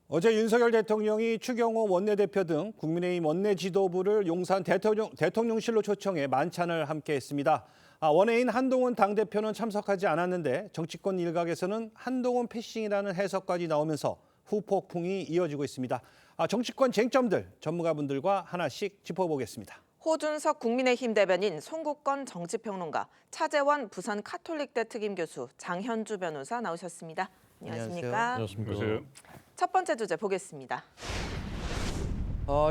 어제 윤석열 대통령이 추경호 원내대표 등 국민의힘 원내 지도부를 용산 대통령실로 초청해 만찬을 함께했습니다. 원외인 한동훈 당대표는 참석하지 않았는데 정치권 일각에서는 한동훈 패싱이라는 해석까지 나오면서 후폭풍이 이어지고 있습니다. 정치권 쟁점들 전문가분들과 하나씩 짚어보겠습니다. 호준석 국민의힘 대변인, 송국건 정치평론가, 차재원 부산 카톨릭대 특임교수, 장현주 변호사 나오셨습니다. 안녕하십니까? 안녕하십니까? 첫 번째 주제 보겠습니다.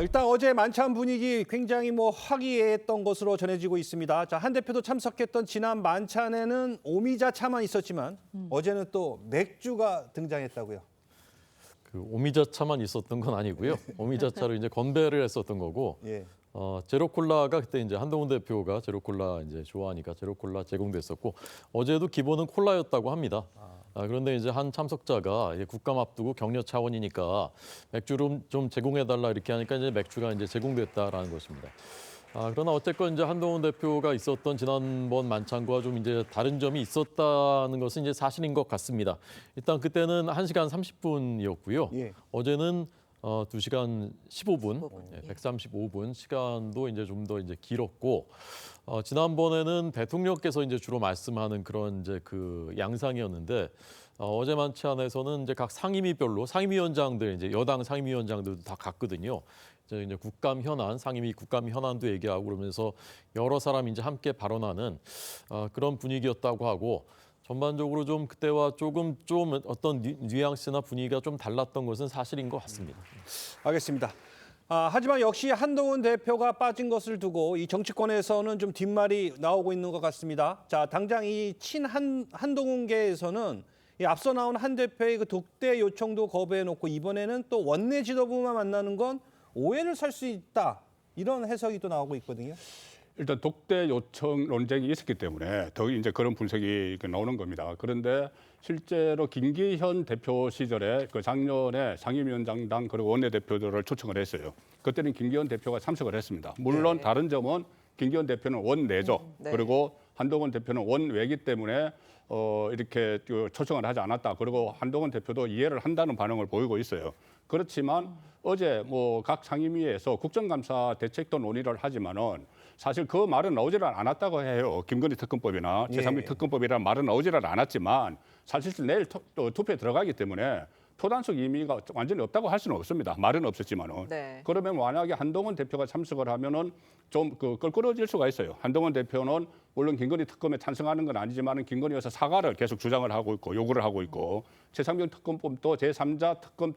일단 어제 만찬 분위기 굉장히 화기애애했던 것으로 전해지고 있습니다. 한 대표도 참석했던 지난 만찬에는 오미자차만 있었지만 어제는 또 맥주가 등장했다고요. 그 오미자차만 있었던 건 아니고요. 오미자차로 이제 건배를 했었던 거고. 예. 제로콜라가 그때 이제 한동훈 대표가 제로콜라 이제 좋아하니까 제로콜라 제공됐었고 어제도 기본은 콜라였다고 합니다. 그런데 이제 한 참석자가 국감 앞두고 격려 차원이니까 맥주를 좀 제공해달라 이렇게 하니까 이제 맥주가 이제 제공됐다라는 것입니다. 그러나 어쨌건 이제 한동훈 대표가 있었던 지난번 만찬과 좀 이제 다른 점이 있었다는 것은 이제 사실인 것 같습니다. 일단 그때는 1시간 30분이었고요. 예. 어제는 2시간 15분, 15분, 135분 시간도 이제 좀 더 이제 길었고 지난번에는 대통령께서 이제 주로 말씀하는 그런 이제 그 양상이었는데 어제 만찬에서는 이제 각 상임위별로 상임위원장들 이제 여당 상임위원장들도 다 갔거든요. 이제 국감 현안, 상임위 국감 현안도 얘기하고 그러면서 여러 사람이 이제 함께 발언하는 그런 분위기였다고 하고. 전반적으로 좀 그때와 조금 좀 어떤 뉘앙스나 분위기가 좀 달랐던 것은 사실인 것 같습니다. 알겠습니다. 하지만 역시 한동훈 대표가 빠진 것을 두고 이 정치권에서는 좀 뒷말이 나오고 있는 것 같습니다. 당장 이 한동훈계에서는 이 앞서 나온 한 대표의 그 독대 요청도 거부해놓고 이번에는 또 원내 지도부만 만나는 건 오해를 살 수 있다. 이런 해석이 또 나오고 있거든요. 일단 독대 요청 논쟁이 있었기 때문에 더 이제 그런 분석이 나오는 겁니다. 그런데 실제로 김기현 대표 시절에 그 작년에 상임위원장당 그리고 원내대표들을 초청을 했어요. 그때는 김기현 대표가 참석을 했습니다. 물론 네. 다른 점은 김기현 대표는 원내죠. 네. 그리고 한동훈 대표는 원외이기 때문에 이렇게 초청을 하지 않았다. 그리고 한동훈 대표도 이해를 한다는 반응을 보이고 있어요. 그렇지만 어제 각 상임위에서 국정감사 대책도 논의를 하지만은 사실 그 말은 나오지를 않았다고 해요. 김건희 특검법이나 최상민 특검법이라는 말은 나오지를 않았지만 사실 내일 투표에 들어가기 때문에 표단속 의미가 완전히 없다고 할 수는 없습니다. 말은 없었지만은. 네. 그러면 만약에 한동훈 대표가 참석을 하면은 좀 껄끄러워질 수가 있어요. 한동훈 대표는 물론 김건희 특검에 찬성하는 건 아니지만은 김건희 여사 사과를 계속 주장을 하고 있고 요구를 하고 있고 최상병 특검법도 제3자 특검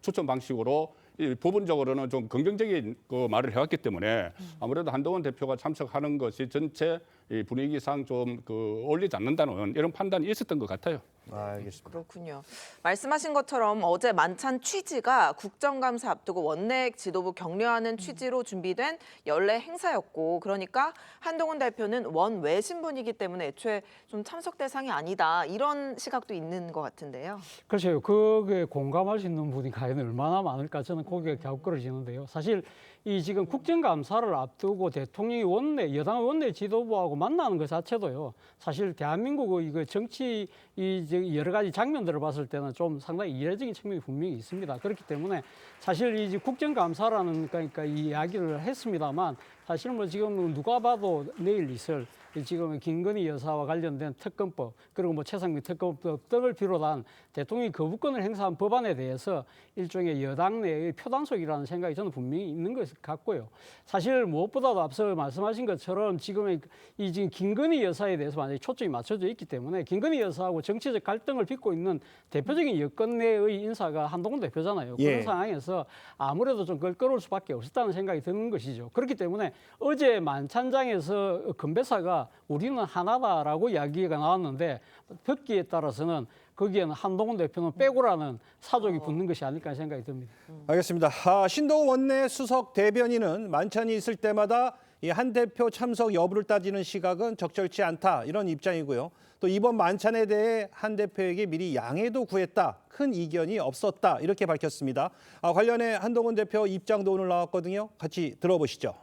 추천 방식으로 부분적으로는 좀 긍정적인 그 말을 해왔기 때문에 아무래도 한동훈 대표가 참석하는 것이 전체 이 분위기상 좀 어울리지 않는다는 이런 판단이 있었던 것 같아요. 알겠습니다. 그렇군요. 말씀하신 것처럼 어제 만찬 취지가 국정감사 앞두고 원내 지도부 격려하는 취지로 준비된 연례 행사였고 그러니까 한동훈 대표는 원외 신분이기 때문에 애초에 좀 참석 대상이 아니다 이런 시각도 있는 것 같은데요. 글쎄요. 그게 공감할 수 있는 분이 과연 얼마나 많을까 저는 고개가 갸웃거려지는데요. 사실 이 지금 국정감사를 앞두고 대통령이 여당 원내 지도부하고 만나는 것 자체도요. 사실 대한민국 이거 정치 여러 가지 장면들을 봤을 때는 좀 상당히 이례적인 측면이 분명히 있습니다. 그렇기 때문에 사실 이 국정감사라는 그러니까 이 이야기를 했습니다만 사실 지금 누가 봐도 내일 있을 지금 김건희 여사와 관련된 특검법 그리고 최상민 특검법 등을 비롯한 대통령이 거부권을 행사한 법안에 대해서 일종의 여당 내의 표단속이라는 생각이 저는 분명히 있는 것 같고요. 사실 무엇보다도 앞서 말씀하신 것처럼 지금 김건희 여사에 대해서 만약에 초점이 맞춰져 있기 때문에 김건희 여사하고 정치적 갈등을 빚고 있는 대표적인 여권 내의 인사가 한동훈 대표잖아요. 그런 상황에서 아무래도 좀 껄끄러울 수밖에 없었다는 생각이 드는 것이죠. 그렇기 때문에 어제 만찬장에서 건배사가 우리는 하나다라고 이야기가 나왔는데 듣기에 따라서는 거기에는 한동훈 대표는 빼고라는 사족이 붙는 것이 아닐까 생각이 듭니다. 알겠습니다. 신동훈 원내 수석 대변인은 만찬이 있을 때마다 이 한 대표 참석 여부를 따지는 시각은 적절치 않다 이런 입장이고요. 또 이번 만찬에 대해 한 대표에게 미리 양해도 구했다. 큰 이견이 없었다. 이렇게 밝혔습니다. 관련해 한동훈 대표 입장도 오늘 나왔거든요. 같이 들어보시죠.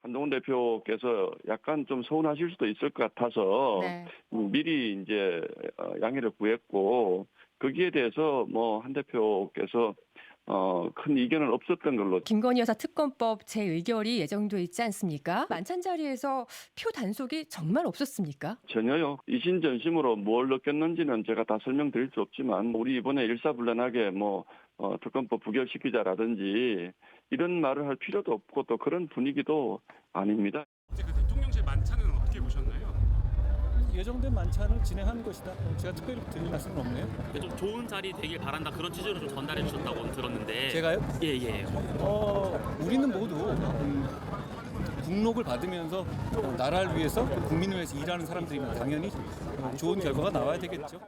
한동훈 대표께서 약간 좀 서운하실 수도 있을 것 같아서 네. 미리 이제 양해를 구했고 거기에 대해서 뭐 한 대표께서 큰 이견은 없었던 걸로. 김건희 여사 특검법 재의결이 예정돼 있지 않습니까? 만찬 자리에서 표 단속이 정말 없었습니까? 전혀요. 이신전심으로 뭘 느꼈는지는 제가 다 설명드릴 수 없지만 우리 이번에 일사불란하게 특검법 부결시키자라든지 이런 말을 할 필요도 없고 또 그런 분위기도 아닙니다. 어제 그 대통령실 만찬은 어떻게 보셨나요? 예정된 만찬을 진행하는 것이다. 제가 특별히 드릴 말씀은 없네요. 좀 좋은 자리 되길 바란다 그런 취지로 좀 전달해 주셨다고 들었는데. 제가요? 예. 우리는 모두 국록을 받으면서 나라를 위해서 국민을 위해서 일하는 사람들이면 당연히 좋은 결과가 나와야 되겠죠.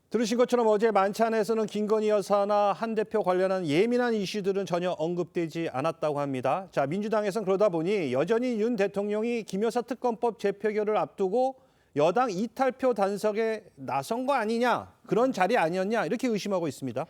들으신 것처럼 어제 만찬에서는 김건희 여사나 한 대표 관련한 예민한 이슈들은 전혀 언급되지 않았다고 합니다. 자, 민주당에서는 그러다 보니 여전히 윤 대통령이 김 여사 특검법 재표결을 앞두고 여당 이탈표 단속에 나선 거 아니냐, 그런 자리 아니었냐 이렇게 의심하고 있습니다.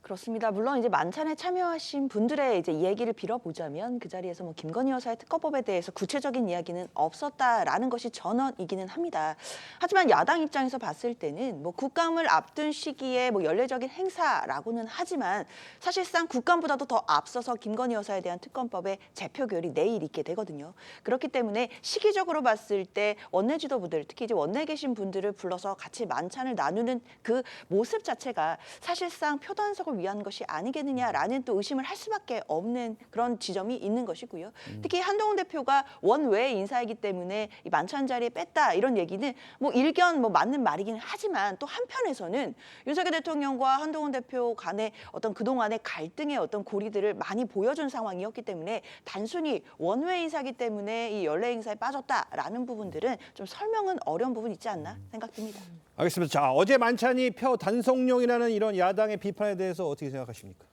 그렇습니다. 물론 이제 만찬에 참여하신 분들의 이제 얘기를 빌어보자면 그 자리에서 뭐 김건희 여사의 특검법에 대해서 구체적인 이야기는 없었다라는 것이 전언이기는 합니다. 하지만 야당 입장에서 봤을 때는 뭐 국감을 앞둔 시기에 뭐 연례적인 행사라고는 하지만 사실상 국감보다도 더 앞서서 김건희 여사에 대한 특검법의 재표결이 내일 있게 되거든요. 그렇기 때문에 시기적으로 봤을 때 원내 지도부들, 특히 이제 원내에 계신 분들을 불러서 같이 만찬을 나누는 그 모습 자체가 사실상 표단속을 위한 것이 아니겠느냐라는 또 의심을 할 수밖에 없는 그런 지점이 있는 것이고요. 특히 한동훈 대표가 원외 인사이기 때문에 이 만찬 자리에 뺐다 이런 얘기는 뭐 일견 맞는 말이긴 하지만 또 한편에서는 윤석열 대통령과 한동훈 대표 간의 어떤 그동안의 갈등의 어떤 고리들을 많이 보여준 상황이었기 때문에 단순히 원외 인사이기 때문에 이 연례 행사에 빠졌다라는 부분들은 좀 설명은 어려운 부분이 있지 않나 생각됩니다. 알겠습니다. 자, 어제 만찬이 표 단속용이라는 이런 야당의 비판에 대해서 어떻게 생각하십니까?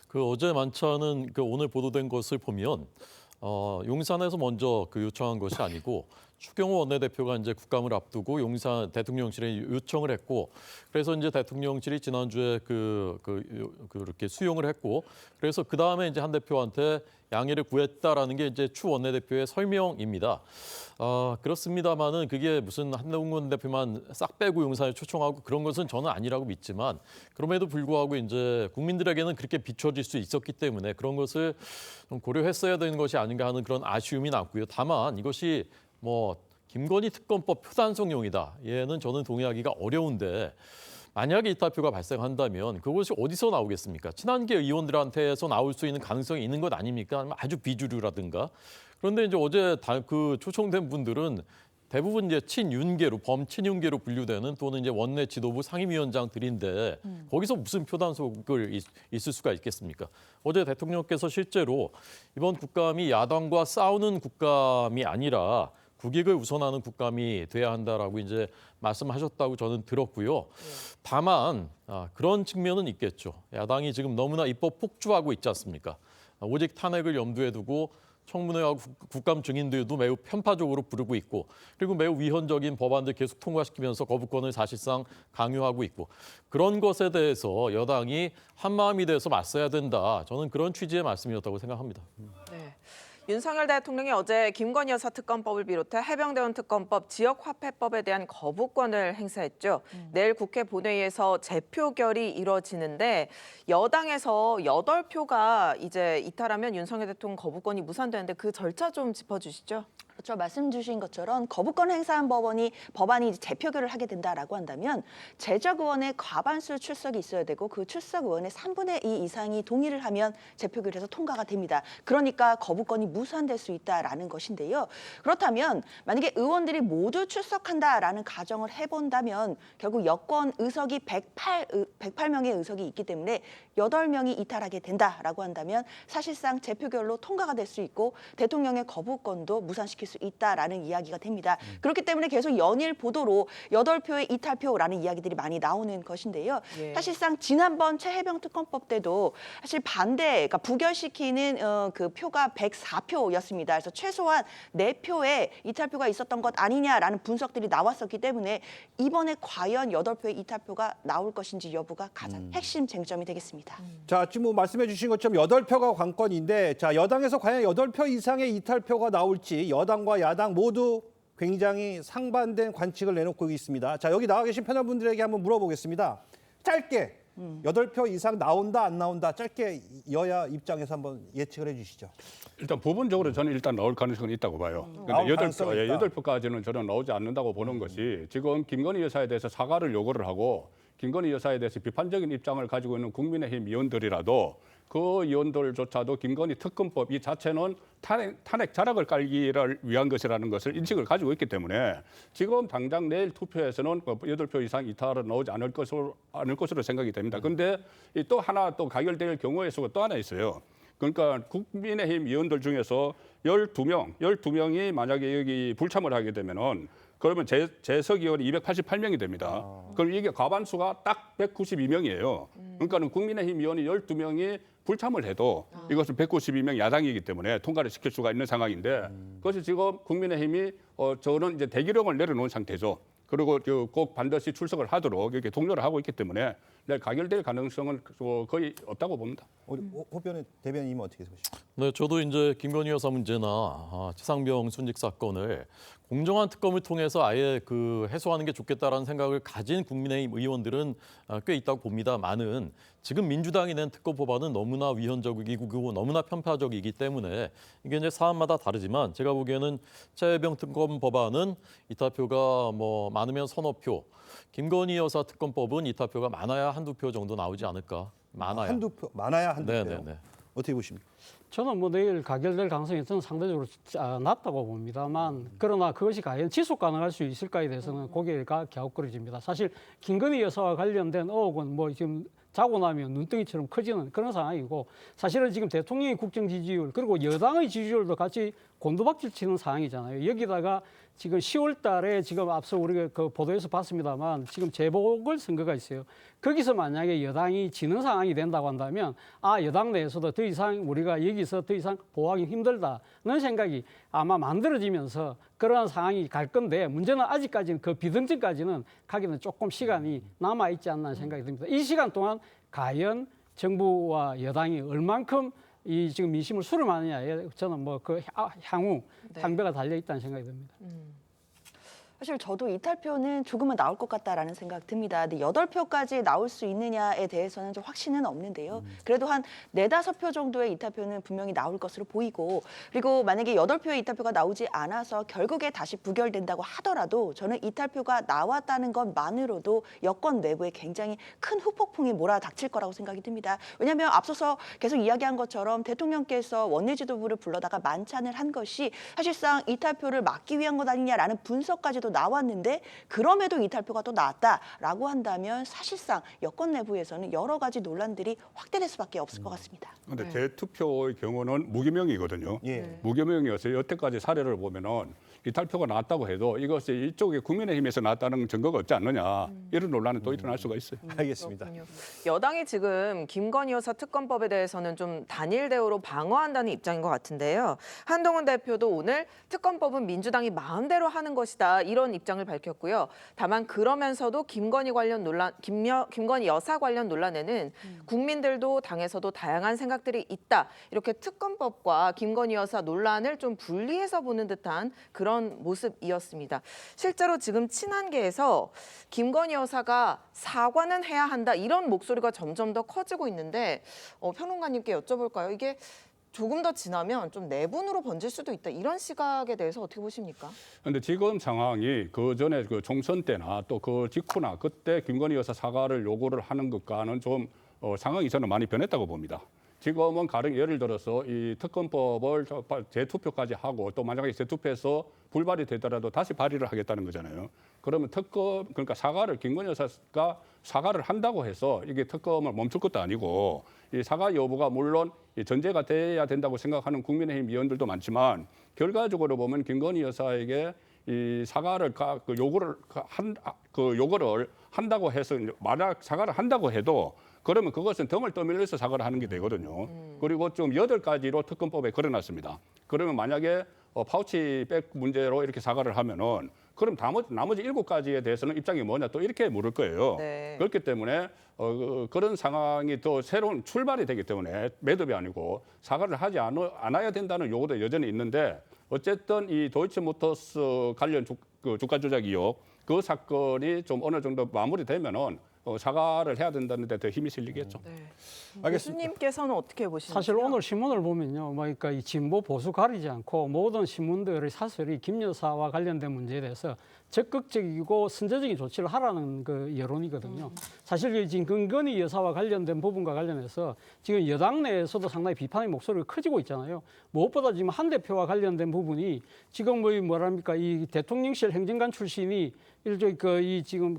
그 어제 만찬은 그 오늘 보도된 것을 보면 용산에서 먼저 그 요청한 것이 아니고 추경호 원내대표가 이제 국감을 앞두고 용산 대통령실에 요청을 했고, 그래서 이제 대통령실이 지난주에 그렇게 수용을 했고, 그래서 그 다음에 이제 한 대표한테 양해를 구했다라는 게 이제 추 원내대표의 설명입니다. 그렇습니다만은 그게 무슨 한동훈 대표만 싹 빼고 용산에 초청하고 그런 것은 저는 아니라고 믿지만, 그럼에도 불구하고 이제 국민들에게는 그렇게 비춰질 수 있었기 때문에 그런 것을 좀 고려했어야 되는 것이 아닌가 하는 그런 아쉬움이 남고요. 다만 이것이 김건희 특검법 표단속용이다. 얘는 저는 동의하기가 어려운데, 만약에 이탈표가 발생한다면 그것이 어디서 나오겠습니까? 친한계 의원들한테서 나올 수 있는 가능성이 있는 것 아닙니까? 아주 비주류라든가. 그런데 이제 어제 그 초청된 분들은 대부분 이제 친윤계로, 범친윤계로 분류되는 또는 이제 원내 지도부 상임위원장들인데 거기서 무슨 표단속을 있을 수가 있겠습니까? 어제 대통령께서 실제로 이번 국감이 야당과 싸우는 국감이 아니라 국익을 우선하는 국감이 돼야 한다라고 이제 말씀하셨다고 저는 들었고요. 다만 그런 측면은 있겠죠. 야당이 지금 너무나 입법 폭주하고 있지 않습니까? 오직 탄핵을 염두에 두고 청문회와 국감 증인들도 매우 편파적으로 부르고 있고, 그리고 매우 위헌적인 법안들 계속 통과시키면서 거부권을 사실상 강요하고 있고, 그런 것에 대해서 여당이 한마음이 돼서 맞서야 된다. 저는 그런 취지의 말씀이었다고 생각합니다. 네. 윤석열 대통령이 어제 김건희 여사 특검법을 비롯해 해병대원 특검법, 지역화폐법에 대한 거부권을 행사했죠. 내일 국회 본회의에서 재표결이 이뤄지는데 여당에서 8표가 이제 이탈하면 윤석열 대통령 거부권이 무산되는데 그 절차 좀 짚어주시죠. 그렇죠. 말씀 주신 것처럼 거부권 행사한 법안이 이제 재표결을 하게 된다라고 한다면 제적 의원의 과반수 출석이 있어야 되고 그 출석 의원의 3분의 2 이상이 동의를 하면 재표결에서 통과가 됩니다. 그러니까 거부권이 무산될 수 있다라는 것인데요. 그렇다면 만약에 의원들이 모두 출석한다라는 가정을 해본다면 결국 여권 의석이 108명의 의석이 있기 때문에 8명이 이탈하게 된다라고 한다면 사실상 재표결로 통과가 될 수 있고 대통령의 거부권도 무산시킬 수 있다라는 이야기가 됩니다. 그렇기 때문에 계속 연일 보도로 8표의 이탈표라는 이야기들이 많이 나오는 것인데요. 예. 사실상 지난번 최혜병 특검법 때도 사실 그러니까 부결시키는 그 표가 104표였습니다. 그래서 최소한 4표의 이탈표가 있었던 것 아니냐라는 분석들이 나왔었기 때문에 이번에 과연 8표의 이탈표가 나올 것인지 여부가 가장 핵심 쟁점이 되겠습니다. 자, 지금 말씀해 주신 것처럼 8표가 관건인데, 자, 여당에서 과연 8표 이상의 이탈표가 나올지 여당과 야당 모두 굉장히 상반된 관측을 내놓고 있습니다. 자, 여기 나와 계신 패널분들에게 한번 물어보겠습니다. 짧게 8표 이상 나온다 안 나온다 짧게 여야 입장에서 한번 예측을 해주시죠. 일단 부분적으로 저는 일단 나올 가능성은 있다고 봐요. 나올 근데 가능성이 있다. 8표까지는 저는 나오지 않는다고 보는 것이 지금 김건희 여사에 대해서 사과를 요구를 하고 김건희 여사에 대해서 비판적인 입장을 가지고 있는 국민의힘 의원들이라도 그 의원들조차도 김건희 특검법 이 자체는 탄핵 자락을 깔기를 위한 것이라는 것을 인식을 가지고 있기 때문에 지금 당장 내일 투표에서는 8표 이상 이탈은 나오지 않을 것으로 생각이 됩니다. 그런데 또 하나 또 가결될 경우의 수가 또 하나 있어요. 그러니까 국민의힘 의원들 중에서 12명이 만약에 여기 불참을 하게 되면은 그러면 재석 의원이 288명이 됩니다. 그럼 이게 과반수가 딱 192명이에요. 그러니까는 국민의힘 의원이 12명이 불참을 해도 이것은 192명 야당이기 때문에 통과를 시킬 수가 있는 상황인데 그것이 지금 국민의힘이 저는 이제 대기령을 내려놓은 상태죠. 그리고 꼭 반드시 출석을 하도록 이렇게 독려를 하고 있기 때문에 내일 가결될 가능성은 거의 없다고 봅니다. 호변의 대변인님은 어떻게 보시죠? 네, 저도 이제 김건희 여사 문제나 최상병 순직 사건을 공정한 특검을 통해서 아예 해소하는 게 좋겠다라는 생각을 가진 국민의힘 의원들은 꽤 있다고 봅니다만은 지금 민주당이 낸 특검 법안은 너무나 위헌적이고 너무나 편파적이기 때문에 이게 이제 사안마다 다르지만 제가 보기에는 최혜병 특검 법안은 이타표가 많으면 서너 표, 김건희 여사 특검법은 이타표가 많아야 한두 표 정도 나오지 않을까. 많아야 한두 표. 네네네. 어떻게 보십니까? 저는 내일 가결될 가능성이 저는 상대적으로 낮다고 봅니다만 그러나 그것이 과연 지속 가능할 수 있을까에 대해서는 고개가 갸웃거려집니다. 사실 김건희 여사와 관련된 의혹은 지금 자고 나면 눈덩이처럼 커지는 그런 상황이고 사실은 지금 대통령의 국정 지지율 그리고 여당의 지지율도 같이 곤두박질 치는 상황이잖아요. 여기다가 지금 10월 달에 지금 앞서 우리가 보도에서 봤습니다만 지금 재보궐선거가 있어요. 거기서 만약에 여당이 지는 상황이 된다고 한다면 여당 내에서도 더 이상 우리가 여기서 더 이상 보호하기 힘들다는 생각이 아마 만들어지면서 그러한 상황이 갈 건데 문제는 아직까지는 그 비등증까지는 가기는 조금 시간이 남아있지 않나 생각이 듭니다. 이 시간 동안 과연 정부와 여당이 얼만큼 이 지금 민심을 수렴하느냐에 저는 향후 향배가 달려 있다는 생각이 듭니다. 사실 저도 이탈표는 조금은 나올 것 같다라는 생각 듭니다. 근데 8표까지 나올 수 있느냐에 대해서는 좀 확신은 없는데요. 그래도 한 4-5표 정도의 이탈표는 분명히 나올 것으로 보이고 그리고 만약에 8표의 이탈표가 나오지 않아서 결국에 다시 부결된다고 하더라도 저는 이탈표가 나왔다는 것만으로도 여권 내부에 굉장히 큰 후폭풍이 몰아닥칠 거라고 생각이 듭니다. 왜냐하면 앞서서 계속 이야기한 것처럼 대통령께서 원내 지도부를 불러다가 만찬을 한 것이 사실상 이탈표를 막기 위한 것 아니냐라는 분석까지도 나왔는데 그럼에도 이탈표가 또 나왔다라고 한다면 사실상 여권 내부에서는 여러 가지 논란들이 확대될 수밖에 없을 것 같습니다. 그런데 재투표의 경우는 무기명이거든요. 무기명이어서 여태까지 사례를 보면은 이탈표가 나왔다고 해도 이것이 이쪽에 국민의힘에서 나왔다는 증거가 없지 않느냐 이런 논란은 또 일어날 수가 있어요. 알겠습니다. 그렇군요. 여당이 지금 김건희 여사 특검법에 대해서는 좀 단일 대우로 방어한다는 입장인 것 같은데요. 한동훈 대표도 오늘 특검법은 민주당이 마음대로 하는 것이다 이런 입장을 밝혔고요. 다만 그러면서도 김건희 여사 관련 논란에는 국민들도 당에서도 다양한 생각들이 있다. 이렇게 특검법과 김건희 여사 논란을 좀 분리해서 보는 듯한 그런 모습이었습니다. 실제로 지금 친한계에서 김건희 여사가 사과는 해야 한다 이런 목소리가 점점 더 커지고 있는데 평론가님께 여쭤볼까요? 이게 조금 더 지나면 좀 내분으로 번질 수도 있다 이런 시각에 대해서 어떻게 보십니까? 그런데 지금 상황이 그 전에 총선 때나 또 그 직후나 그때 김건희 여사 사과를 요구를 하는 것과는 좀 상황이 저는 많이 변했다고 봅니다. 지금은 가령 예를 들어서 이 특검법을 재투표까지 하고 또 만약에 재투표해서 불발이 되더라도 다시 발의를 하겠다는 거잖아요. 그러면 그러니까 김건희 여사가 사과를 한다고 해서 이게 특검을 멈출 것도 아니고 이 사과 여부가 물론 전제가 돼야 된다고 생각하는 국민의힘 의원들도 많지만 결과적으로 보면 김건희 여사에게 이 사과를 요구를 한다고 해서 만약 사과를 한다고 해도 그러면 그것은 등을 떠밀려서 사과를 하는 게 되거든요. 그리고 좀 8가지로 특검법에 걸어놨습니다. 그러면 만약에 파우치백 문제로 이렇게 사과를 하면은 그럼 나머지 7가지에 대해서는 입장이 뭐냐 또 이렇게 물을 거예요. 네. 그렇기 때문에 그런 상황이 또 새로운 출발이 되기 때문에 매듭이 아니고 사과를 하지 않아야 된다는 요구도 여전히 있는데 어쨌든 이 도이치모터스 관련 주가 조작 의혹 그 사건이 좀 어느 정도 마무리되면은 사과를 해야 된다는 데 더 힘이 실리겠죠. 네. 알겠습니다. 교수님께서는 어떻게 보시나요? 사실 오늘 신문을 보면요, 그러니까 이 진보 보수 가리지 않고 모든 신문들의 사설이 김 여사와 관련된 문제에 대해서 적극적이고 선제적인 조치를 하라는 그 여론이거든요. 사실 지금 김건희 여사와 관련된 부분과 관련해서 지금 여당 내에서도 상당히 비판의 목소리가 커지고 있잖아요. 무엇보다 지금 한 대표와 관련된 부분이 지금 뭐랍니까 이 대통령실 행정관 출신이 일종의 지금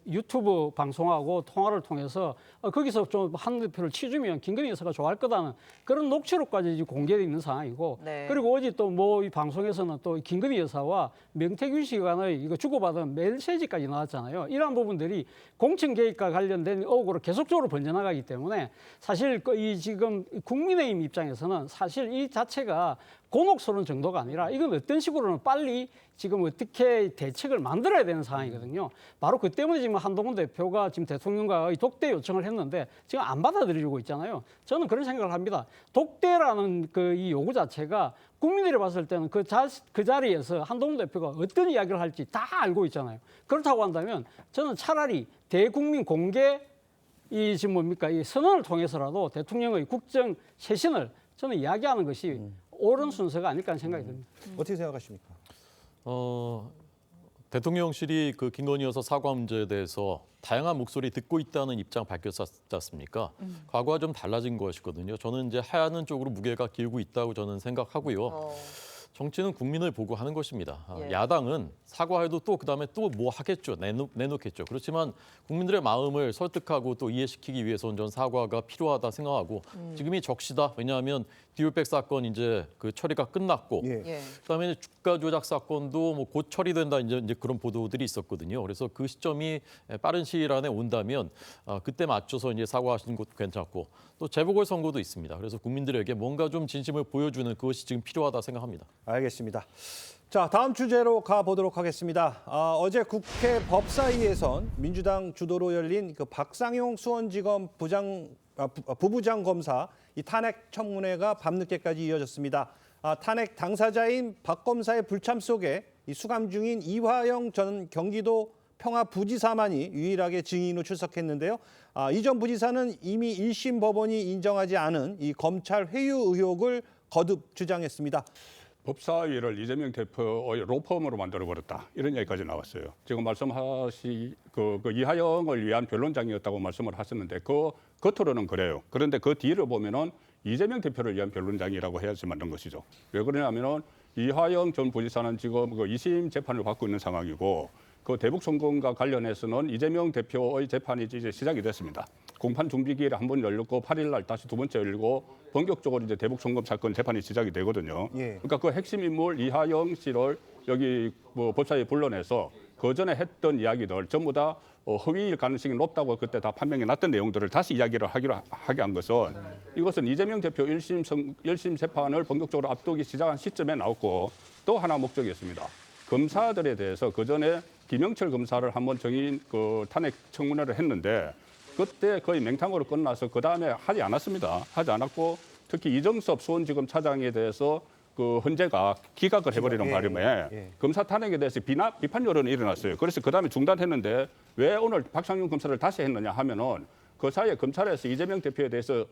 유튜브 방송하고 통화를 통해서 거기서 좀 한 대표를 치주면 김건희 여사가 좋아할 거다는 그런 녹취록까지 지금 공개되어 있는 상황이고 네. 그리고 어제 또 뭐 이 방송에서는 또 김건희 여사와 명태균 씨 간의 이거 주고받은 메시지까지 나왔잖아요. 이러한 부분들이 공천 개입과 관련된 의혹으로 계속적으로 번져나가기 때문에 사실 이 지금 국민의힘 입장에서는 사실 이 자체가 곤혹스러운 정도가 아니라 이건 어떤 식으로는 빨리 지금 어떻게 대책을 만들어야 되는 상황이거든요. 바로 그 때문에 지금 한동훈 대표가 지금 대통령과 독대 요청을 했는데 지금 안 받아들이고 있잖아요. 저는 그런 생각을 합니다. 독대라는 이 요구 자체가 국민들이 봤을 때는 그 자리에서 한동훈 대표가 어떤 이야기를 할지 다 알고 있잖아요. 그렇다고 한다면 저는 차라리 대국민 공개 이 지금 뭡니까 이 선언을 통해서라도 대통령의 국정 쇄신을 저는 이야기하는 것이 옳은 순서가 아닐까 하는 생각이 듭니다. 어떻게 생각하십니까? 대통령실이 그 김건희 여사 사과 문제에 대해서 다양한 목소리 듣고 있다는 입장 밝혔지 않습니까? 과거와 좀 달라진 것이거든요. 저는 이제 하야는 쪽으로 무게가 길고 있다고 저는 생각하고요. 정치는 국민을 보고 하는 것입니다. 예. 야당은 사과해도 또 그다음에 또 뭐 하겠죠. 내놓겠죠. 그렇지만 국민들의 마음을 설득하고 또 이해시키기 위해서는 전 사과가 필요하다 생각하고 지금이 적시다. 왜냐하면 디올백 사건 이제 그 처리가 끝났고 예. 그다음에 이제 주가 조작 사건도 뭐 곧 처리된다 이제 그런 보도들이 있었거든요. 그래서 그 시점이 빠른 시일 안에 온다면 그때 맞춰서 이제 사과하시는 것도 괜찮고 또 재보궐 선거도 있습니다. 그래서 국민들에게 뭔가 좀 진심을 보여주는 그것이 지금 필요하다 생각합니다. 알겠습니다. 자, 다음 주제로 가보도록 하겠습니다. 어제 국회 법사위에선 민주당 주도로 열린 그 박상용 수원지검 부부장 검사 이 탄핵 청문회가 밤늦게까지 이어졌습니다. 탄핵 당사자인 박 검사의 불참 속에 이 수감 중인 이화영 전 경기도 평화부지사만이 유일하게 증인으로 출석했는데요. 이 전 부지사는 이미 1심 법원이 인정하지 않은 이 검찰 회유 의혹을 거듭 주장했습니다. 법사위를 이재명 대표의 로펌으로 만들어버렸다. 이런 얘기까지 나왔어요. 지금 말씀하신 그 이하영을 위한 변론장이었다고 말씀을 하셨는데 그 겉으로는 그래요. 그런데 그 뒤를 보면은 이재명 대표를 위한 변론장이라고 해야지 맞는 것이죠. 왜 그러냐면은 이하영 전 부지사는 지금 그 2심 재판을 받고 있는 상황이고 그 대북 송금과 관련해서는 이재명 대표의 재판이 이제 시작이 됐습니다. 공판 준비 기일에 한 번 열렸고 8일 날 다시 두 번째 열리고 본격적으로 이제 대북 송금 사건 재판이 시작이 되거든요. 예. 그러니까 그 핵심 인물 이하영 씨를 여기 뭐 법사위에 불러내서 그 전에 했던 이야기들 전부 다 허위일 가능성이 높다고 그때 다 판명이 났던 내용들을 다시 이야기를 하게 한 것은 이것은 이재명 대표 1심 재판을 본격적으로 앞두기 시작한 시점에 나왔고 또 하나 목적이 있습니다. 검사들에 대해서 그 전에 김영철 검사를 한번 정인 그 탄핵 청문회를 했는데 그때 거의 맹탕으로 끝나서 그 다음에 하지 않았습니다. 하지 않았고 특히 이정섭 수원지검 차장에 대해서 그 헌재가 기각을 해버리는 바람에 검사 탄핵에 대해서 비판 여론이 일어났어요. 그래서 그 다음에 중단했는데 왜 오늘 박상용 검사를 다시 했느냐 하면은 그 사이에 검찰에서 이재명 대표에 대해서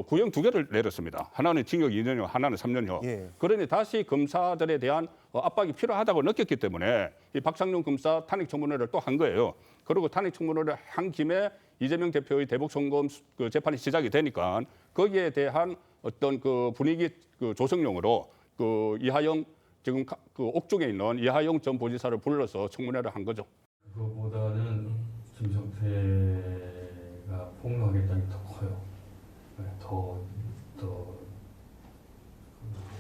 구형 2개를 내렸습니다. 하나는 징역 2년형, 하나는 3년형. 그러니 다시 검사들에 대한 압박이 필요하다고 느꼈기 때문에 이 박상용 검사 탄핵 청문회를 또 한 거예요. 그리고 탄핵 청문회를 한 김에 이재명 대표의 대북 송금 그 재판이 시작이 되니까 거기에 대한 어떤 그 분위기 그 조성용으로 그 이하영 지금 그 옥중에 있는 이하영 전 부지사를 불러서 청문회를 한 거죠. 그거보다는 김성태가 폭로하겠다니 더 커요. 더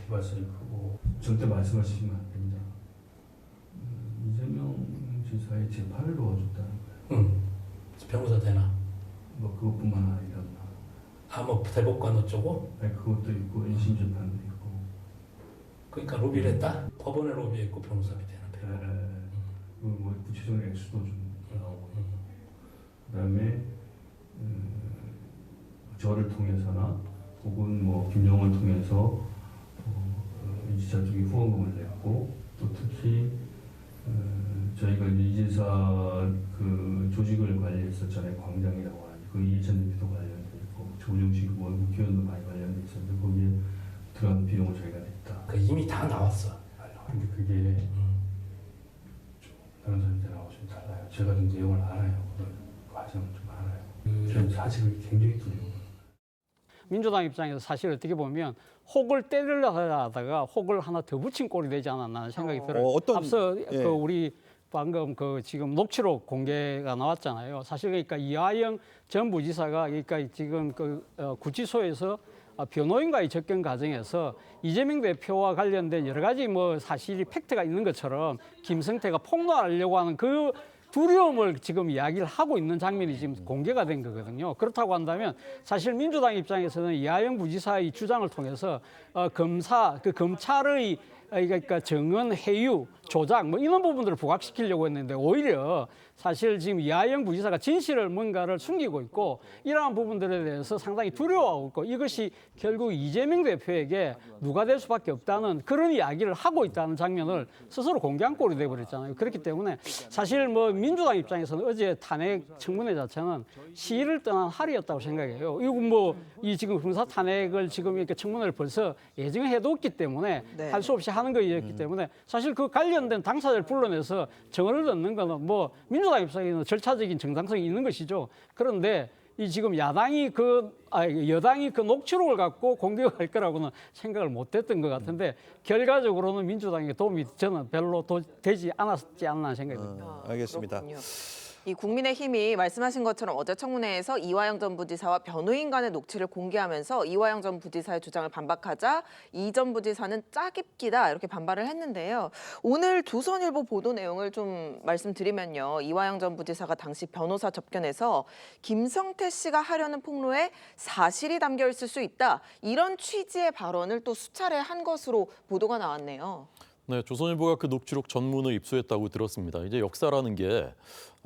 휘발성이 크고 절대 말씀하시면 안 됩니다. 이재명 지사의 재판을 도와줬다는 거예요. 변호사 되나? 뭐 그것뿐만 아니라 뭐 대법관 어쩌고? 아니, 그것도 있고 1심 재판도 있고. 그러니까 로비를 했다? 법원에 로비했고 변호사가 되는 뭐 구체적인 액수도 좀 나오고, 그다음에 저를 통해서나 혹은 뭐 김용을 통해서 이지사 쪽이 후원금을 냈고, 또 특히 저희가 이지사 그 조직을 관리했었잖아요. 광장이라고 하는 그 이해찬 대표도 관련돼 있고, 조정식 뭐 국회의원도 많이 관련돼 있었는데 거기에 들어간 비용을 저희가 냈다. 그 이미 다 나왔어. 근데 그게 좀 다른 사람들하고 좀 달라요. 제가 좀 내용을 알아요. 그런 과정을 좀 알아요. 저는 사실은 굉장히 두려워요. 민주당 입장에서 사실 어떻게 보면 혹을 때리려 하다가 혹을 하나 더 붙인 꼴이 되지 않았나 하는 생각이 들어요. 앞서 예. 그 우리 방금 그 지금 녹취록 공개가 나왔잖아요. 사실 그러니까 이하영 전 부지사가 그러니까 지금 그 구치소에서 변호인과의 접견 과정에서 이재명 대표와 관련된 여러 가지 뭐 사실이 팩트가 있는 것처럼 김성태가 폭로하려고 하는 그 두려움을 지금 이야기를 하고 있는 장면이 지금 공개가 된 거거든요. 그렇다고 한다면 사실 민주당 입장에서는 이하영 부지사의 주장을 통해서 검찰의 그러니까 정언, 해유, 조작 뭐 이런 부분들을 부각시키려고 했는데 오히려 사실 지금 이하영 부지사가 진실을 뭔가를 숨기고 있고 이러한 부분들에 대해서 상당히 두려워하고 있고 이것이 결국 이재명 대표에게 누가 될 수밖에 없다는 그런 이야기를 하고 있다는 장면을 스스로 공개한 꼴이 돼버렸잖아요. 그렇기 때문에 사실 뭐 민주당 입장에서는 어제 탄핵 청문회 자체는 시일을 떠난 할이었다고 생각해요. 이거 뭐 이 지금 형사 탄핵을 지금 이렇게 청문회를 벌써 예정해뒀기 때문에 네. 할 수 없이 하는 것이었기 때문에 사실 그 관련된 당사자를 불러내서 정언을 듣는 거는 뭐 민주당 입장에서는 절차적인 정당성이 있는 것이죠. 그런데 이 지금 여당이 그 녹취록을 갖고 공격할 거라고는 생각을 못했던 것 같은데 결과적으로는 민주당에 도움이 저는 별로 되지 않았지 않나 생각이 듭니다. 알겠습니다. 그렇군요. 이 국민의힘이 말씀하신 것처럼 어제 청문회에서 이화영 전 부지사와 변호인 간의 녹취를 공개하면서 이화영 전 부지사의 주장을 반박하자 이 전 부지사는 짜깁기다 이렇게 반발을 했는데요. 오늘 조선일보 보도 내용을 좀 말씀드리면요. 이화영 전 부지사가 당시 변호사 접견에서 김성태 씨가 하려는 폭로에 사실이 담겨 있을 수 있다. 이런 취지의 발언을 또 수차례 한 것으로 보도가 나왔네요. 네, 조선일보가 그 녹취록 전문을 입수했다고 들었습니다. 이제 역사라는 게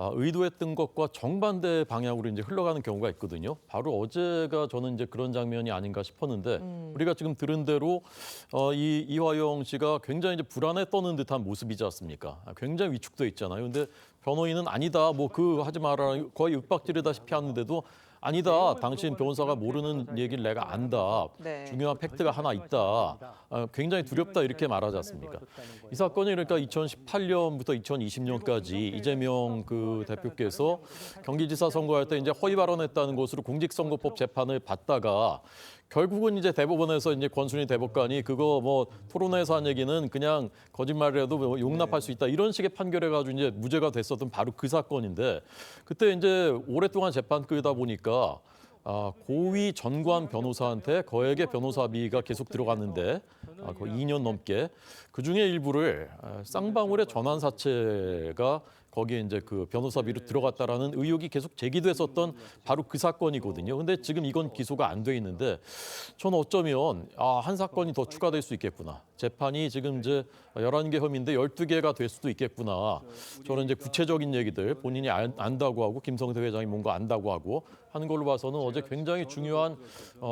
의도했던 것과 정반대 방향으로 이제 흘러가는 경우가 있거든요. 바로 어제가 저는 이제 그런 장면이 아닌가 싶었는데 우리가 지금 들은 대로 이 이화영 씨가 굉장히 이제 불안에 떠는 듯한 모습이지 않습니까? 굉장히 위축돼 있잖아요. 근데 변호인은 아니다, 뭐 그 하지 마라, 거의 윽박지르다시피 하는데도 아니다. 당신 변호사가 모르는 얘기를 내가 안다. 네. 중요한 팩트가 하나 있다. 굉장히 두렵다 이렇게 말하지 않습니까? 이 사건이 그러니까 2018년부터 2020년까지 이재명 그 대표께서 경기지사 선거할 때 이제 허위 발언했다는 것으로 공직선거법 재판을 받다가 결국은 이제 대법원에서 이제 권순희 대법관이 그거 뭐 토론회에서 한 얘기는 그냥 거짓말이라도 뭐 용납할 수 있다 이런 식의 판결해가지고 이제 무죄가 됐었던 바로 그 사건인데 그때 이제 오랫동안 재판 끌다 보니까 고위 전관 변호사한테 거액의 변호사비가 계속 들어갔는데 거의 2년 넘게 그 중에 일부를 쌍방울의 전환사채가 거기에 이제 그 변호사비로 들어갔다라는 의혹이 계속 제기됐었던 바로 그 사건이거든요. 근데 지금 이건 기소가 안 돼 있는데 저는 어쩌면 한 사건이 더 추가될 수 있겠구나. 재판이 지금 이제 11개 혐의인데 12개가 될 수도 있겠구나. 저는 이제 구체적인 얘기들 본인이 안다고 하고 김성태 회장이 뭔가 안다고 하고 하는 걸로 봐서는 어제 굉장히 중요한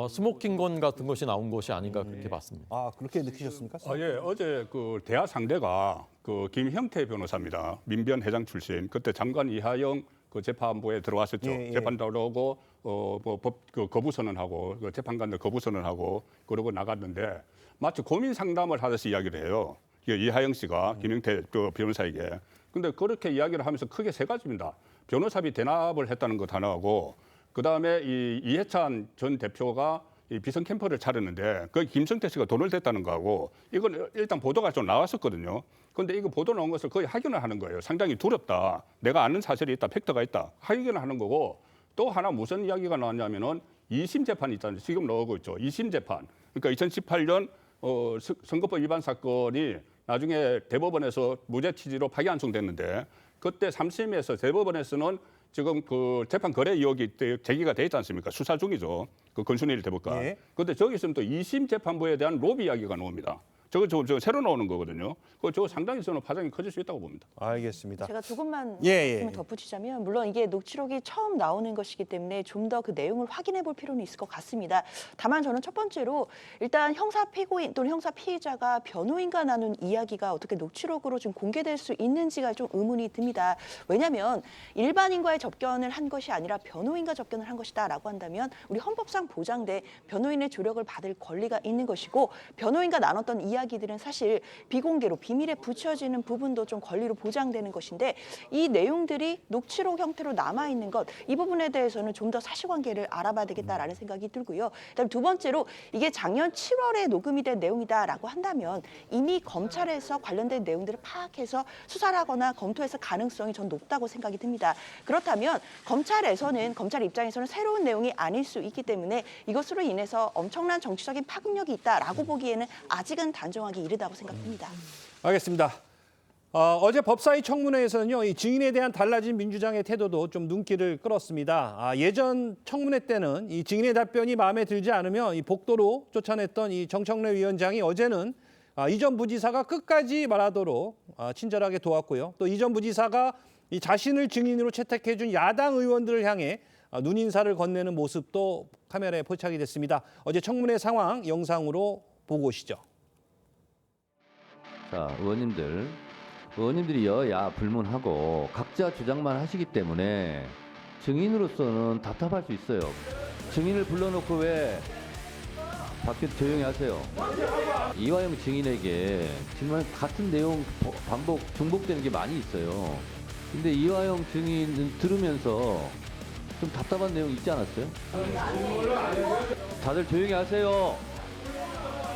스모킹건 같은 것이 나온 것이 아닌가 그렇게 봤습니다. 아, 그렇게 느끼셨습니까? 예, 어제 그 대화 상대가 그 김형태 변호사입니다. 민변 회장 출신. 그때 장관 이하영 그 재판부에 들어왔었죠. 예. 재판 들어오고 그 거부 선언하고 그 재판관들 거부 선언하고 그러고 나갔는데 마치 고민 상담을 하듯이 이야기를 해요. 이하영 씨가 김형태 그 변호사에게. 근데 그렇게 이야기를 하면서 크게 세 가지입니다. 변호사비 대납을 했다는 것 하나하고 그다음에 이 이해찬 전 대표가 이 비선 캠프를 차렸는데 그 김성태 씨가 돈을 댔다는 거하고 이건 일단 보도가 좀 나왔었거든요. 그런데 이거 보도 나온 것을 거의 확인을 하는 거예요. 상당히 두렵다. 내가 아는 사실이 있다. 팩트가 있다. 확인을 하는 거고 또 하나 무슨 이야기가 나왔냐면은 2심 재판이 있잖아요. 지금 나오고 있죠. 2심 재판. 그러니까 2018년 선거법 위반 사건이 나중에 대법원에서 무죄 취지로 파기환송됐는데 그때 3심에서 대법원에서는 지금 그 재판 거래 의혹이 제기가 돼 있지 않습니까? 수사 중이죠. 그 권순일 대법관. 예. 그런데 저기서는 또 2심 재판부에 대한 로비 이야기가 나옵니다. 저거 새로 나오는 거거든요. 저거 상당히 저는 파장이 커질 수 있다고 봅니다. 알겠습니다. 제가 두 곳만 예. 말씀을 덧붙이자면 물론 이게 녹취록이 처음 나오는 것이기 때문에 좀 더 그 내용을 확인해 볼 필요는 있을 것 같습니다. 다만 저는 첫 번째로 일단 형사 피고인 또는 형사 피의자가 변호인과 나눈 이야기가 어떻게 녹취록으로 좀 공개될 수 있는지가 좀 의문이 듭니다. 왜냐하면 일반인과의 접견을 한 것이 아니라 변호인과 접견을 한 것이다라고 한다면 우리 헌법상 보장돼 변호인의 조력을 받을 권리가 있는 것이고 변호인과 나눴던 이야기들은 사실 비공개로 비밀에 붙여지는 부분도 좀 권리로 보장되는 것인데 이 내용들이 녹취록 형태로 남아있는 것 이 부분에 대해서는 좀 더 사실관계를 알아봐야 되겠다라는 생각이 들고요. 그다음 두 번째로 이게 작년 7월에 녹음이 된 내용이다라고 한다면 이미 검찰에서 관련된 내용들을 파악해서 수사를 하거나 검토해서 가능성이 전 높다고 생각이 듭니다. 그렇다면 검찰 입장에서는 새로운 내용이 아닐 수 있기 때문에 이것으로 인해서 엄청난 정치적인 파급력이 있다라고 보기에는 아직은 단정하기 이르다고 생각합니다. 알겠습니다. 어제 법사위 청문회에서는요, 이 증인에 대한 달라진 민주당의 태도도 좀 눈길을 끌었습니다. 예전 청문회 때는 이 증인의 답변이 마음에 들지 않으면 이 복도로 쫓아냈던 이 정청래 위원장이 어제는 이 전 부지사가 끝까지 말하도록 친절하게 도왔고요. 또 이 전 부지사가 이 자신을 증인으로 채택해준 야당 의원들을 향해 눈인사를 건네는 모습도 카메라에 포착이 됐습니다. 어제 청문회 상황 영상으로 보고 오시죠. 자, 의원님들이 여야 불문하고 각자 주장만 하시기 때문에 증인으로서는 답답할 수 있어요. 증인을 불러놓고 왜 밖에 조용히 하세요. 이화영 증인에게 정말 같은 내용 반복 중복되는 게 많이 있어요. 근데 이화영 증인은 들으면서 좀 답답한 내용 있지 않았어요? 다들 조용히 하세요.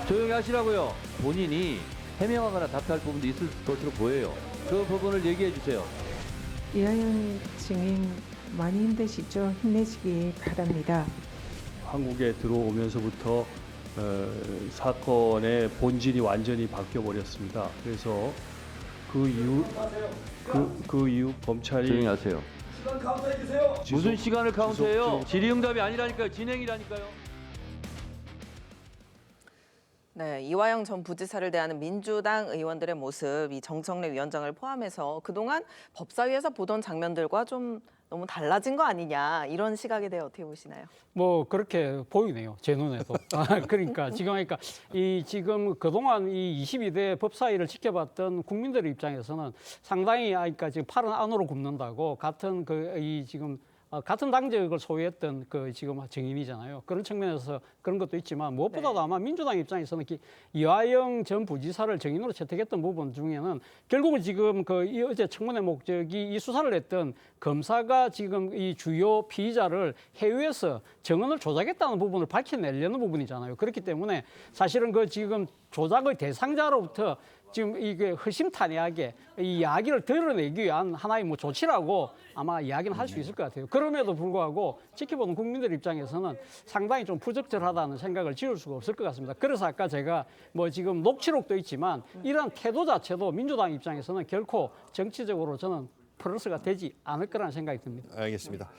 조용히 하시라고요. 본인이 해명하거나 답할 부분도 있을 것으로 보여요. 그 부분을 얘기해 주세요. 이화영 증인 많이 힘드시죠? 힘내시기 바랍니다. 한국에 들어오면서부터 사건의 본질이 완전히 바뀌어 버렸습니다. 그래서 그 이후 검찰이 조용히 하세요. 시간 카운트해 주세요. 무슨 시간을 카운트해요? 질의응답이 아니라니까요. 진행이라니까요. 네, 이화영 전 부지사를 대하는 민주당 의원들의 모습, 이 정청래 위원장을 포함해서 그동안 법사위에서 보던 장면들과 좀 너무 달라진 거 아니냐 이런 시각에 대해 어떻게 보시나요? 뭐 그렇게 보이네요, 제 눈에도. 그러니까 지금 그동안 이 22대 법사위를 지켜봤던 국민들의 입장에서는 상당히 그러니까 지금 팔은 안으로 굽는다고 같은 같은 당적을 소유했던 지금 증인이잖아요. 그런 측면에서 그런 것도 있지만 무엇보다도 아마 민주당 입장에서는 이화영 전 부지사를 증인으로 채택했던 부분 중에는 결국은 지금 어제 청문회 목적이 이 수사를 했던 검사가 지금 이 주요 피의자를 해외에서 증언을 조작했다는 부분을 밝혀내려는 부분이잖아요. 그렇기 때문에 사실은 지금 조작의 대상자로부터 지금 이게 허심탄회하게 이 이야기를 드러내기 위한 하나의 조치라고 아마 이야기는 할 수 있을 것 같아요. 그럼에도 불구하고 지켜보는 국민들 입장에서는 상당히 좀 부적절하다는 생각을 지울 수가 없을 것 같습니다. 그래서 아까 제가 지금 녹취록도 있지만 이런 태도 자체도 민주당 입장에서는 결코 정치적으로 저는 플러스가 되지 않을 거라는 생각이 듭니다. 알겠습니다.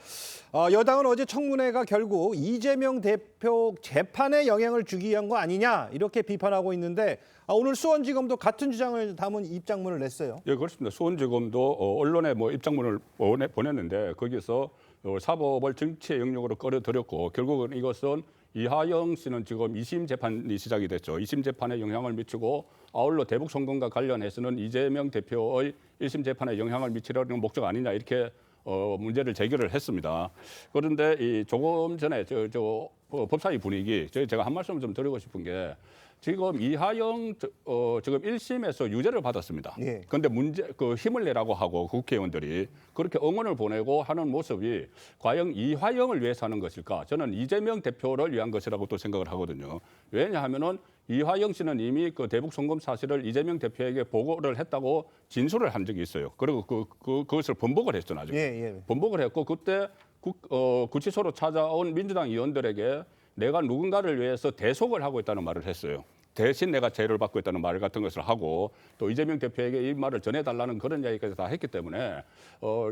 여당은 어제 청문회가 결국 이재명 대표 재판에 영향을 주기 위한 거 아니냐 이렇게 비판하고 있는데 오늘 수원지검도 같은 주장을 담은 입장문을 냈어요. 예, 그렇습니다. 수원지검도 언론에 입장문을 보냈는데 거기서 사법을 정치의 영역으로 끌어들였고 결국은 이것은 이화영 씨는 지금 2심 재판이 시작이 됐죠. 2심 재판에 영향을 미치고 아울러 대북 송금과 관련해서는 이재명 대표의 1심 재판에 영향을 미치려는 목적 아니냐 이렇게 문제를 제기를 했습니다. 그런데 조금 전에 법사위 분위기 제가 한 말씀 좀 드리고 싶은 게 지금 이화영 지금 1심에서 유죄를 받았습니다. 그런데 힘을 내라고 하고 국회의원들이 그렇게 응원을 보내고 하는 모습이 과연 이화영을 위해서 하는 것일까? 저는 이재명 대표를 위한 것이라고 또 생각을 하거든요. 왜냐하면은 이화영 씨는 이미 대북 송금 사실을 이재명 대표에게 보고를 했다고 진술을 한 적이 있어요. 그리고 그것을 번복을 했죠, 나중에. 번복을 했고 그때 구치소로 찾아온 민주당 의원들에게 내가 누군가를 위해서 대속을 하고 있다는 말을 했어요. 대신 내가 죄를 받고 있다는 말 같은 것을 하고 또 이재명 대표에게 이 말을 전해달라는 그런 이야기까지 다 했기 때문에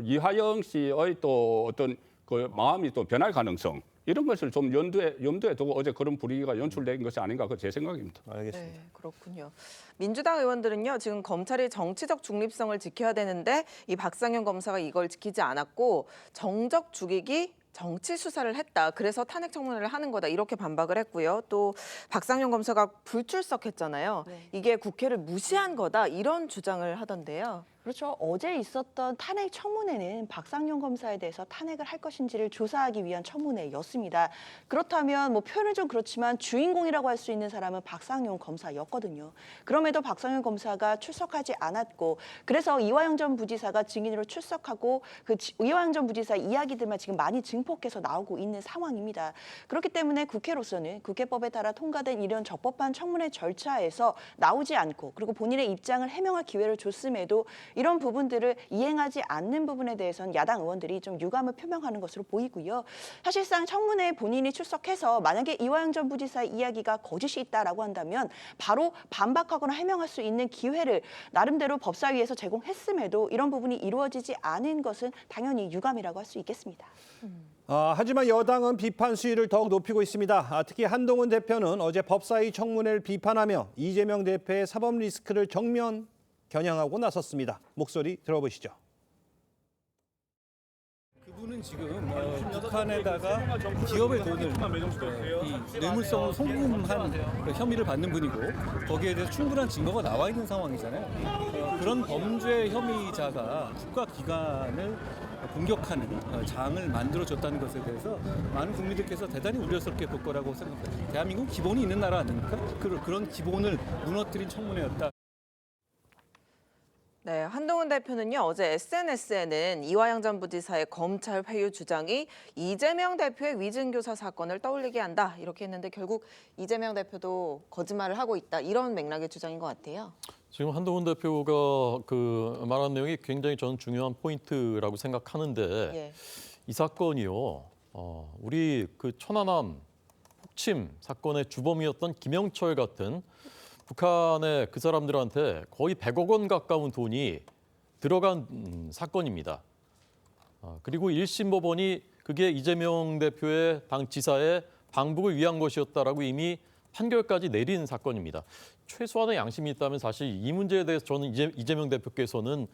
이화영 씨의 또 어떤 그 마음이 또 변할 가능성 이런 것을 좀 염두에 두고 어제 그런 분위기가 연출된 것이 아닌가 그 제 생각입니다. 알겠습니다. 네, 그렇군요. 민주당 의원들은요, 지금 검찰이 정치적 중립성을 지켜야 되는데 이 박상현 검사가 이걸 지키지 않았고 정적 죽이기 정치 수사를 했다. 그래서 탄핵 청문회를 하는 거다. 이렇게 반박을 했고요. 또 박상현 검사가 불출석했잖아요. 네. 이게 국회를 무시한 거다. 이런 주장을 하던데요. 그렇죠. 어제 있었던 탄핵 청문회는 박상현 검사에 대해서 탄핵을 할 것인지를 조사하기 위한 청문회였습니다. 그렇다면 뭐 표현은 좀 그렇지만 주인공이라고 할 수 있는 사람은 박상현 검사였거든요. 그럼에도 박상현 검사가 출석하지 않았고 그래서 이화영 전 부지사가 증인으로 출석하고 그 이화영 전 부지사 이야기들만 지금 많이 증폭해서 나오고 있는 상황입니다. 그렇기 때문에 국회로서는 국회법에 따라 통과된 이런 적법한 청문회 절차에서 나오지 않고 그리고 본인의 입장을 해명할 기회를 줬음에도 이런 부분들을 이행하지 않는 부분에 대해서는 야당 의원들이 좀 유감을 표명하는 것으로 보이고요. 사실상 청문회에 본인이 출석해서 만약에 이화영 전 부지사의 이야기가 거짓이 있다라고 한다면 바로 반박하거나 해명할 수 있는 기회를 나름대로 법사위에서 제공했음에도 이런 부분이 이루어지지 않은 것은 당연히 유감이라고 할 수 있겠습니다. 하지만 여당은 비판 수위를 더욱 높이고 있습니다. 특히 한동훈 대표는 어제 법사위 청문회를 비판하며 이재명 대표의 사법 리스크를 정면 겨냥하고 나섰습니다. 목소리 들어보시죠. 그분은 지금 북한에다가 기업의 돈을 이 뇌물성으로 송금한 혐의를 받는 분이고 거기에 대해서 충분한 증거가 나와 있는 상황이잖아요. 그런 범죄 혐의자가 국가기관을 공격하는 장을 만들어줬다는 것에 대해서 많은 국민들께서 대단히 우려스럽게 볼 거라고 생각합니다. 대한민국 기본이 있는 나라 아닙니까? 그런 기본을 무너뜨린 청문회였다. 네, 한동훈 대표는요, 어제 SNS에는 이화영 전 부지사의 검찰 회유 주장이 이재명 대표의 위증교사 사건을 떠올리게 한다. 이렇게 했는데 결국 이재명 대표도 거짓말을 하고 있다. 이런 맥락의 주장인 것 같아요. 지금 한동훈 대표가 그 말한 내용이 굉장히 저는 중요한 포인트라고 생각하는데 예. 이 사건이요, 우리 그 천안함 폭침 사건의 주범이었던 김영철 같은 북한의 그 사람들한테 거의 100억 원 가까운 돈이 들어간 사건입니다. 그리고 1심 법원이 그게 이재명 대표의 당 지사의 방북을 위한 것이었다라고 이미 판결까지 내린 사건입니다. 최소한의 양심이 있다면 사실 이 문제에 대해서 저는 이재명 대표께서는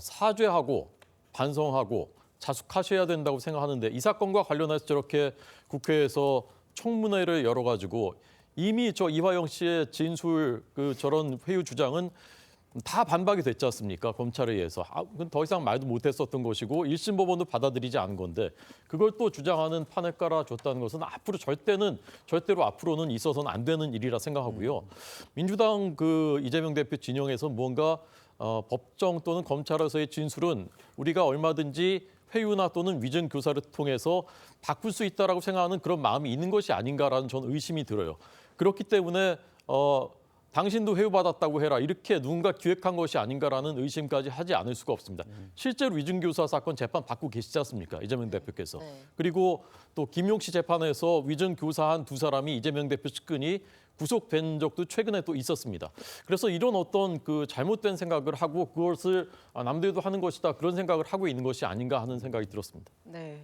사죄하고 반성하고 자숙하셔야 된다고 생각하는데 이 사건과 관련해서 저렇게 국회에서 청문회를 열어가지고 이미 저 이화영 씨의 진술 저런 회유 주장은 다 반박이 됐지 않습니까? 검찰에 의해서. 그건 더 이상 말도 못했었던 것이고 1심 법원도 받아들이지 않은 건데 그걸 또 주장하는 판에 깔아줬다는 것은 절대로 앞으로는 있어서는 안 되는 일이라 생각하고요. 민주당 그 이재명 대표 진영에서 무언가 법정 또는 검찰에서의 진술은 우리가 얼마든지 회유나 또는 위증 교사를 통해서 바꿀 수 있다라고 생각하는 그런 마음이 있는 것이 아닌가라는 저는 의심이 들어요. 그렇기 때문에 당신도 회유받았다고 해라 이렇게 누군가 기획한 것이 아닌가라는 의심까지 하지 않을 수가 없습니다. 실제로 위증교사 사건 재판 받고 계시지 않습니까? 이재명 대표께서. 네. 그리고 또 김용 씨 재판에서 위증교사한 두 사람이 이재명 대표 측근이 구속된 적도 최근에 또 있었습니다. 그래서 이런 어떤 그 잘못된 생각을 하고 그것을 남들도 하는 것이다 그런 생각을 하고 있는 것이 아닌가 하는 생각이 들었습니다. 네.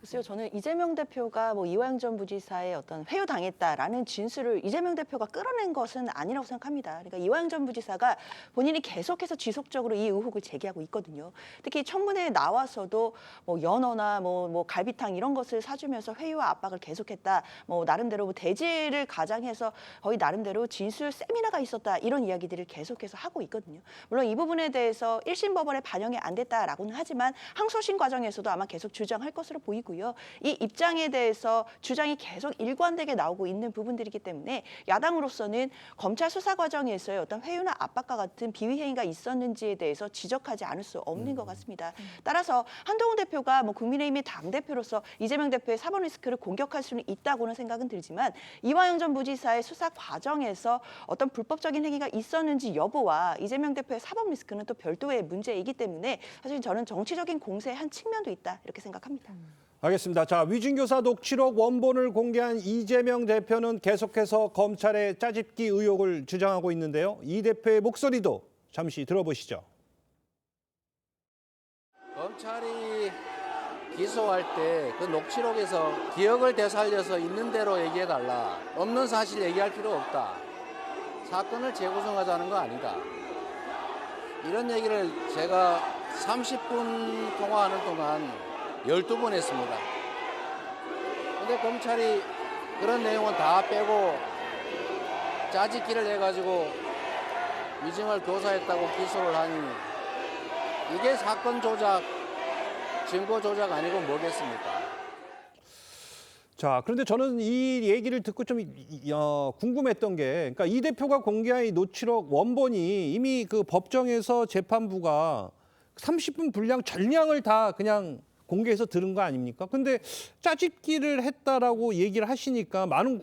글쎄요, 저는 이재명 대표가 뭐 이화영 전 부지사의 어떤 회유당했다라는 진술을 이재명 대표가 끌어낸 것은 아니라고 생각합니다. 그러니까 이화영 전 부지사가 본인이 계속해서 지속적으로 이 의혹을 제기하고 있거든요. 특히 청문회에 나와서도 뭐 연어나 뭐 갈비탕 이런 것을 사주면서 회유와 압박을 계속했다. 뭐 나름대로 뭐 대지를 가장해서 거의 나름대로 진술 세미나가 있었다. 이런 이야기들을 계속해서 하고 있거든요. 물론 이 부분에 대해서 1심 법원에 반영이 안 됐다라고는 하지만 항소심 과정에서도 아마 계속 주장할 것으로 보이고 이 입장에 대해서 주장이 계속 일관되게 나오고 있는 부분들이기 때문에 야당으로서는 검찰 수사 과정에서의 어떤 회유나 압박과 같은 비위 행위가 있었는지에 대해서 지적하지 않을 수 없는 것 같습니다. 따라서 한동훈 대표가 뭐 국민의힘의 당대표로서 이재명 대표의 사법 리스크를 공격할 수는 있다고는 생각은 들지만 이화영 전 부지사의 수사 과정에서 어떤 불법적인 행위가 있었는지 여부와 이재명 대표의 사법 리스크는 또 별도의 문제이기 때문에 사실 저는 정치적인 공세의 한 측면도 있다 이렇게 생각합니다. 알겠습니다. 자, 위증교사 녹취록 원본을 공개한 이재명 대표는 계속해서 검찰의 짜집기 의혹을 주장하고 있는데요. 이 대표의 목소리도 잠시 들어보시죠. 검찰이 기소할 때 그 녹취록에서 기억을 되살려서 있는 대로 얘기해달라. 없는 사실 얘기할 필요 없다. 사건을 재구성하자는 거 아니다. 이런 얘기를 제가 30분 통화하는 동안 12번 했습니다. 근데 검찰이 그런 내용은 다 빼고 짜집기를 해가지고 위증을 교사했다고 기소를 하니 이게 사건 조작, 증거 조작 아니고 뭐겠습니까? 자, 그런데 저는 이 얘기를 듣고 좀 궁금했던 게, 그러니까 이 대표가 공개한 이 녹취록 원본이 이미 그 법정에서 재판부가 30분 분량 전량을 다 그냥 공개해서 들은 거 아닙니까? 근데 짜집기를 했다라고 얘기를 하시니까 많은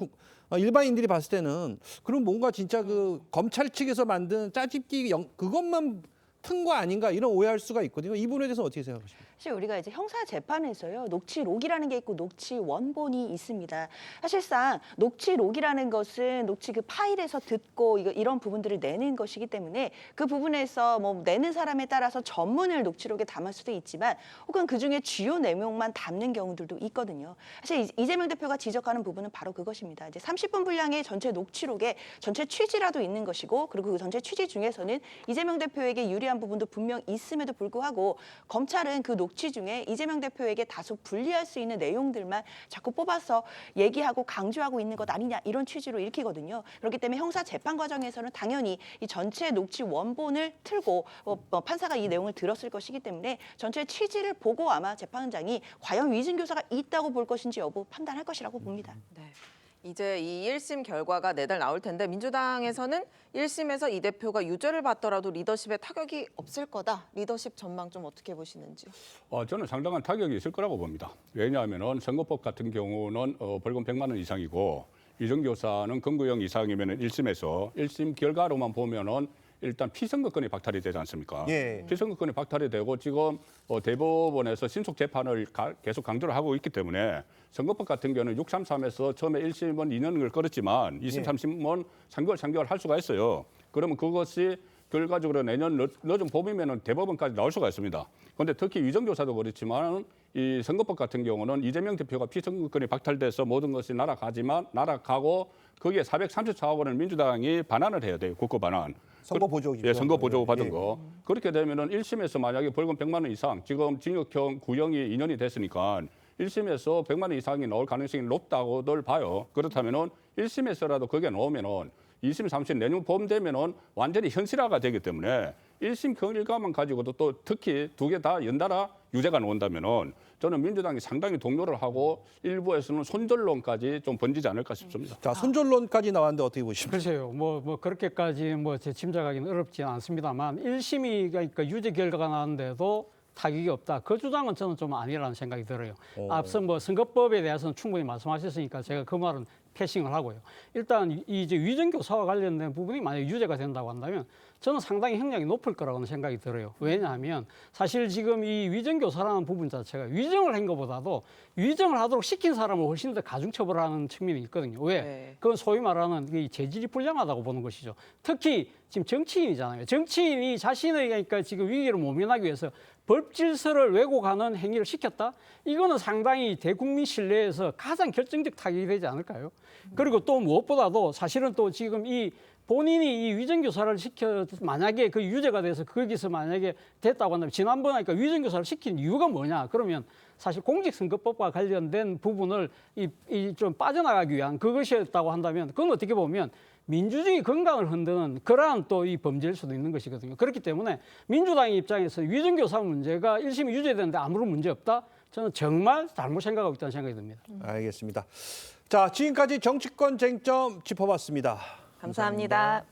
일반인들이 봤을 때는 그럼 뭔가 진짜 그 검찰 측에서 만든 짜집기 그것만 튼 거 아닌가 이런 오해할 수가 있거든요. 이 부분에 대해서 어떻게 생각하십니까? 사실 우리가 이제 형사 재판에서요, 녹취록이라는 게 있고 녹취 원본이 있습니다. 사실상 녹취록이라는 것은 녹취 그 파일에서 듣고 이런 부분들을 내는 것이기 때문에 그 부분에서 뭐 내는 사람에 따라서 전문을 녹취록에 담을 수도 있지만 혹은 그 중에 주요 내용만 담는 경우들도 있거든요. 사실 이재명 대표가 지적하는 부분은 바로 그것입니다. 이제 30분 분량의 전체 녹취록에 전체 취지라도 있는 것이고, 그리고 그 전체 취지 중에서는 이재명 대표에게 유리한 부분도 분명 있음에도 불구하고 검찰은 그 녹취 중에 이재명 대표에게 다소 불리할 수 있는 내용들만 자꾸 뽑아서 얘기하고 강조하고 있는 것 아니냐, 이런 취지로 읽히거든요. 그렇기 때문에 형사 재판 과정에서는 당연히 이 전체 녹취 원본을 틀고 판사가 이 내용을 들었을 것이기 때문에 전체 취지를 보고 아마 재판장이 과연 위증 교사가 있다고 볼 것인지 여부 판단할 것이라고 봅니다. 네. 이제 이 1심 결과가 내달 나올 텐데 민주당에서는 1심에서 이 대표가 유죄를 받더라도 리더십에 타격이 없을 거다. 리더십 전망 좀 어떻게 보시는지? 저는 상당한 타격이 있을 거라고 봅니다. 왜냐하면 선거법 같은 경우는 벌금 100만 원 이상이고 위증교사는 금구형 이상이면 1심에서 1심 결과로만 보면은 일단 피선거권이 박탈이 되지 않습니까? 예. 피선거권이 박탈이 되고 지금 대법원에서 신속 재판을 계속 강조를 하고 있기 때문에 선거법 같은 경우는 633에서 처음에 1심은 2년을 끌었지만 2심, 3심은 3개월 할 수가 있어요. 그러면 그것이 결과적으로 내년 늦은 봄이면 대법원까지 나올 수가 있습니다. 그런데 특히 위정교사도 그렇지만 이 선거법 같은 경우는 이재명 대표가 피선거권이 박탈돼서 모든 것이 날아가고 거기에 434억 원을 민주당이 반환을 해야 돼요. 국고 반환. 선거 보조. 예, 선거 보조 받은 거. 그렇게 되면은 1심에서 만약에 벌금 100만 원 이상, 지금 징역형 구형이 2년이 됐으니까 1심에서 100만 원 이상이 나올 가능성이 높다고들 봐요. 그렇다면은 1심에서라도 거기에 넣으면은 2심, 3심 내년 봄 되면은 완전히 현실화가 되기 때문에 1심 결과만 가지고도 또 특히 두 개 다 연달아 유죄가 나온다면은 저는 민주당이 상당히 동요를 하고 일부에서는 손절론까지 좀 번지지 않을까 싶습니다. 자, 손절론까지 나왔는데 어떻게 보십니까? 글쎄요, 뭐 그렇게까지 제 짐작하기는 어렵지는 않습니다만 1심이 그러니까 유죄 결과가 나왔는데도 타격이 없다. 그 주장은 저는 좀 아니라는 생각이 들어요. 앞서 선거법에 대해서는 충분히 말씀하셨으니까 제가 그 말은 패싱을 하고요. 일단 이제 위정교사와 관련된 부분이 만약에 유죄가 된다고 한다면 저는 상당히 형량이 높을 거라고는 생각이 들어요. 왜냐하면 사실 지금 이 위정교사라는 부분 자체가 위정을 한 것보다도 위정을 하도록 시킨 사람을 훨씬 더 가중처벌하는 측면이 있거든요. 왜? 네. 그건 소위 말하는 재질이 불량하다고 보는 것이죠. 특히 지금 정치인이잖아요. 정치인이 자신의 그러니까 지금 위기를 모면하기 위해서 법 질서를 왜곡하는 행위를 시켰다? 이거는 상당히 대국민 신뢰에서 가장 결정적 타격이 되지 않을까요? 그리고 또 무엇보다도 사실은 또 지금 이 본인이 이 위정교사를 시켜 만약에 그 유죄가 돼서 거기서 만약에 됐다고 한다면 지난번에 그러니까 위정교사를 시킨 이유가 뭐냐? 그러면 사실 공직선거법과 관련된 부분을 좀 빠져나가기 위한 그것이었다고 한다면 그건 어떻게 보면 민주주의 건강을 흔드는 그러한 또 이 범죄일 수도 있는 것이거든요. 그렇기 때문에 민주당 입장에서 위정교사 문제가 1심이 유죄되는데 아무런 문제 없다? 저는 정말 잘못 생각하고 있다는 생각이 듭니다. 알겠습니다. 자, 지금까지 정치권 쟁점 짚어봤습니다. 감사합니다.